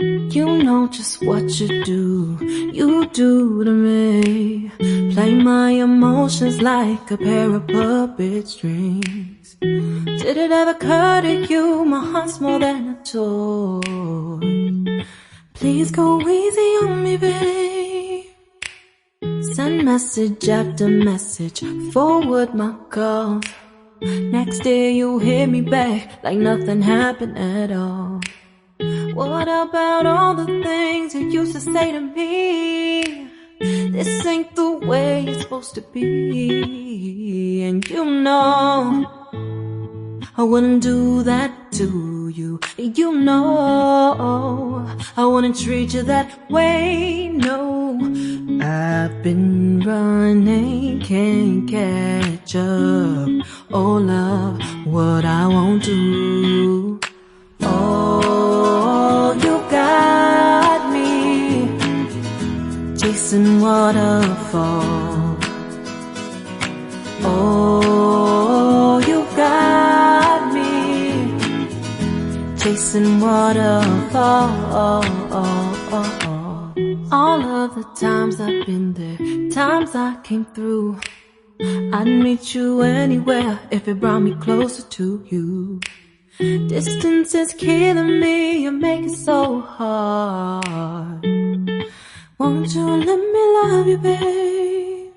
You know just what you do to me. Play my emotions like a pair of puppet strings. Did it ever occur to you my heart's more than a toy? Please go easy on me, babe. Send message after message, forward my calls. Next day you hit me back like nothing happened at all. What about all the things you used to say to me? This ain't the way it's supposed to be. And you know I wouldn't do that to you. You know I wouldn't treat you that way, no. I've been running, can't catch up. Oh love, what I won't do. Oh, you got me chasing waterfalls. Oh, you got me chasing waterfalls. All of the times I've been there, times I came through, I'd meet you anywhere if it brought me closer to you. Distance is killing me, you make it so hard. Won't you let me love you, babe?